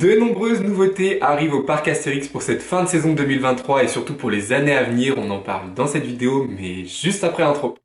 De nombreuses nouveautés arrivent au parc Astérix pour cette fin de saison 2023 et surtout pour les années à venir. On en parle dans cette vidéo, mais juste après l'intro.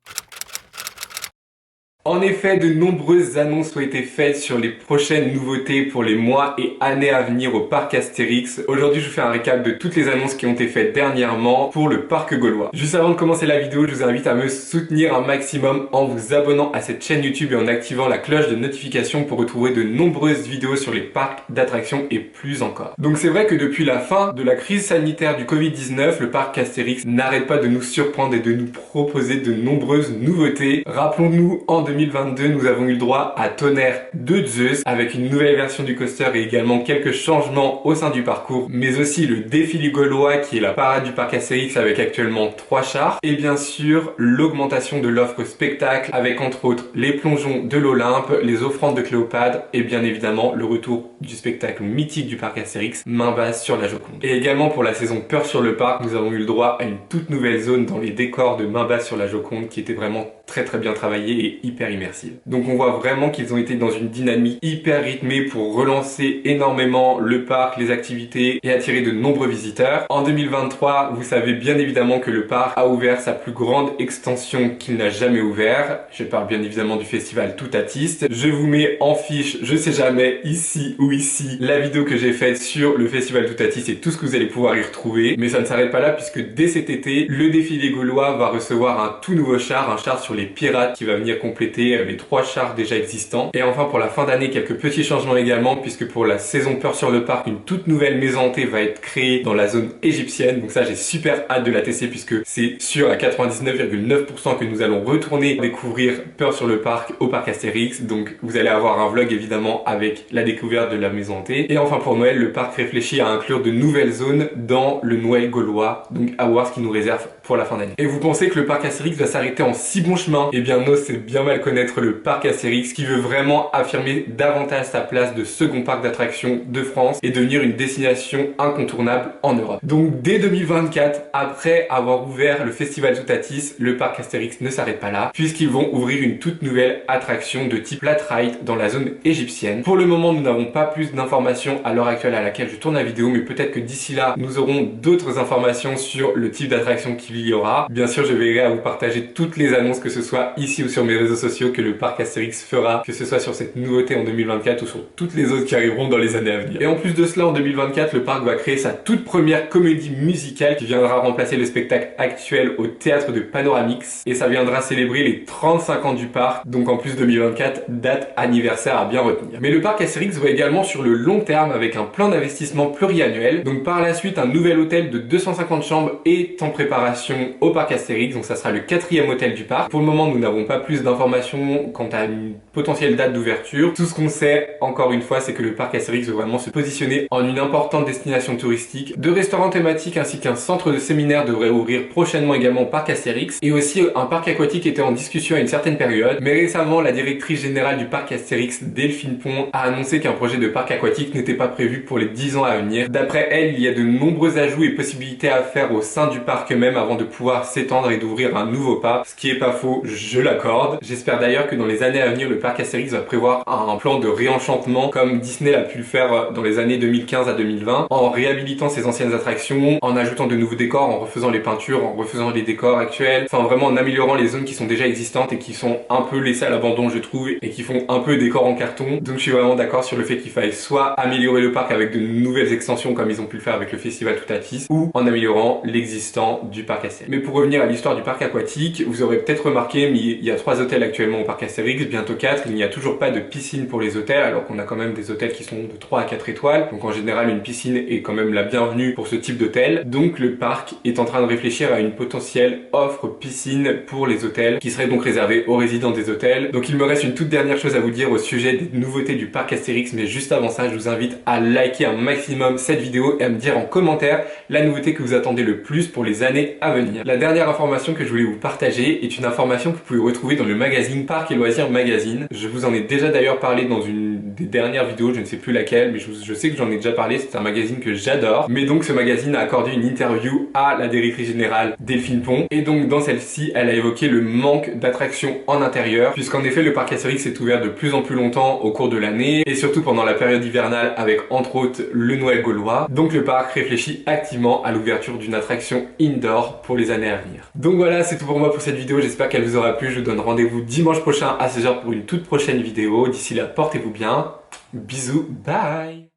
En effet, de nombreuses annonces ont été faites sur les prochaines nouveautés pour les mois et années à venir au parc Astérix. Aujourd'hui, je vous fais un récap de toutes les annonces qui ont été faites dernièrement pour le parc gaulois. Juste avant de commencer la vidéo, je vous invite à me soutenir un maximum en vous abonnant à cette chaîne YouTube et en activant la cloche de notification pour retrouver de nombreuses vidéos sur les parcs d'attractions et plus encore. Donc c'est vrai que depuis la fin de la crise sanitaire du Covid-19, le parc Astérix n'arrête pas de nous surprendre et de nous proposer de nombreuses nouveautés. Rappelons-nous, en 2022, nous avons eu le droit à Tonnerre de Zeus avec une nouvelle version du coaster et également quelques changements au sein du parcours, mais aussi le défilé gaulois qui est la parade du parc Astérix avec actuellement 3 chars et bien sûr l'augmentation de l'offre spectacle avec entre autres les plongeons de l'Olympe, les offrandes de Cléopâtre et bien évidemment le retour du spectacle mythique du parc Astérix, main basse sur la Joconde. Et également pour la saison Peur sur le parc, nous avons eu le droit à une toute nouvelle zone dans les décors de main basse sur la Joconde qui était vraiment très bien travaillée et hyper immersive. Donc on voit vraiment qu'ils ont été dans une dynamique hyper rythmée pour relancer énormément le parc, les activités et attirer de nombreux visiteurs. En 2023, vous savez bien évidemment que le parc a ouvert sa plus grande extension qu'il n'a jamais ouvert. Je parle bien évidemment du festival Toutatiste. Je vous mets en fiche, je sais jamais, ici ou ici, la vidéo que j'ai faite sur le festival Toutatiste et tout ce que vous allez pouvoir y retrouver. Mais ça ne s'arrête pas là puisque dès cet été, le défilé gaulois va recevoir un tout nouveau char, un char sur les pirates qui va venir compléter les 3 chars déjà existants. Et enfin pour la fin d'année, quelques petits changements également puisque pour la saison Peur sur le parc, une toute nouvelle maison hantée va être créée dans la zone égyptienne. Donc ça j'ai super hâte de la tester puisque c'est sûr à 99,9% que nous allons retourner découvrir Peur sur le parc au parc Astérix. Donc vous allez avoir un vlog évidemment avec la découverte de la maison hantée. Et enfin pour Noël, le parc réfléchit à inclure de nouvelles zones dans le Noël gaulois. Donc à voir ce qu'il nous réserve pour la fin d'année. Et vous pensez que le parc Astérix va s'arrêter en si bon chemin? Eh bien non, c'est bien mal connaître le parc Astérix qui veut vraiment affirmer davantage sa place de second parc d'attractions de France et devenir une destination incontournable en Europe. Donc dès 2024, après avoir ouvert le festival Toutatiste, le parc Astérix ne s'arrête pas là puisqu'ils vont ouvrir une toute nouvelle attraction de type Latrite dans la zone égyptienne. Pour le moment, nous n'avons pas plus d'informations à l'heure actuelle à laquelle je tourne la vidéo, mais peut-être que d'ici là, nous aurons d'autres informations sur le type d'attraction qu'il y aura. Bien sûr, je veillerai à vous partager toutes les annonces, que ce soit ici ou sur mes réseaux sociaux, que le parc Astérix fera, que ce soit sur cette nouveauté en 2024 ou sur toutes les autres qui arriveront dans les années à venir. Et en plus de cela, en 2024, le parc va créer sa toute première comédie musicale qui viendra remplacer le spectacle actuel au théâtre de Panoramix et ça viendra célébrer les 35 ans du parc. Donc en plus 2024, date anniversaire à bien retenir. Mais le parc Astérix va également sur le long terme avec un plan d'investissement pluriannuel. Donc par la suite, un nouvel hôtel de 250 chambres est en préparation au parc Astérix. Donc ça sera le 4e hôtel du parc. Pour le moment, nous n'avons pas plus d'informations quant à une potentielle date d'ouverture. Tout ce qu'on sait, encore une fois, c'est que le parc Astérix veut vraiment se positionner en une importante destination touristique. 2 restaurants thématiques ainsi qu'un centre de séminaire devraient ouvrir prochainement également au parc Astérix. Et aussi un parc aquatique était en discussion à une certaine période. Mais récemment, la directrice générale du parc Astérix, Delphine Pont, a annoncé qu'un projet de parc aquatique n'était pas prévu pour les 10 ans à venir. D'après elle, il y a de nombreux ajouts et possibilités à faire au sein du parc même avant de pouvoir s'étendre et d'ouvrir un nouveau parc. Ce qui est pas faux, je l'accorde. J'espère d'ailleurs que dans les années à venir, le parc Astérix va prévoir un plan de réenchantement comme Disney l'a pu le faire dans les années 2015 à 2020 en réhabilitant ses anciennes attractions, en ajoutant de nouveaux décors, en refaisant les peintures, en refaisant les décors actuels, enfin vraiment en améliorant les zones qui sont déjà existantes et qui sont un peu laissées à l'abandon je trouve et qui font un peu décor en carton. Donc je suis vraiment d'accord sur le fait qu'il faille soit améliorer le parc avec de nouvelles extensions comme ils ont pu le faire avec le festival Toutatiste ou en améliorant l'existant du parc Astérix. Mais pour revenir à l'histoire du parc aquatique, vous aurez peut-être remarqué, mais il y a 3 hôtels actuellement au parc Astérix, bientôt 4. Il n'y a toujours pas de piscine pour les hôtels alors qu'on a quand même des hôtels qui sont de 3 à 4 étoiles. Donc en général une piscine est quand même la bienvenue pour ce type d'hôtel. Donc le parc est en train de réfléchir à une potentielle offre piscine pour les hôtels qui serait donc réservée aux résidents des hôtels. Donc il me reste une toute dernière chose à vous dire au sujet des nouveautés du parc Astérix, mais juste avant ça je vous invite à liker un maximum cette vidéo et à me dire en commentaire la nouveauté que vous attendez le plus pour les années à venir. venir. La dernière information que je voulais vous partager est une information que vous pouvez retrouver dans le magazine Parcs et Loisirs Magazine. Je vous en ai déjà d'ailleurs parlé dans une des dernières vidéos, je ne sais plus laquelle, mais je sais que j'en ai déjà parlé, c'est un magazine que j'adore. Mais donc ce magazine a accordé une interview à la directrice générale Delphine Pont, et donc dans celle-ci, elle a évoqué le manque d'attractions en intérieur, puisqu'en effet le parc Astérix est ouvert de plus en plus longtemps au cours de l'année, et surtout pendant la période hivernale avec entre autres le Noël gaulois. Donc le parc réfléchit activement à l'ouverture d'une attraction indoor pour les années à venir. Donc voilà, c'est tout pour moi pour cette vidéo, j'espère qu'elle vous aura plu. Je vous donne rendez-vous dimanche prochain à 16h pour une toute prochaine vidéo. D'ici là, portez-vous bien. Bisous, bye.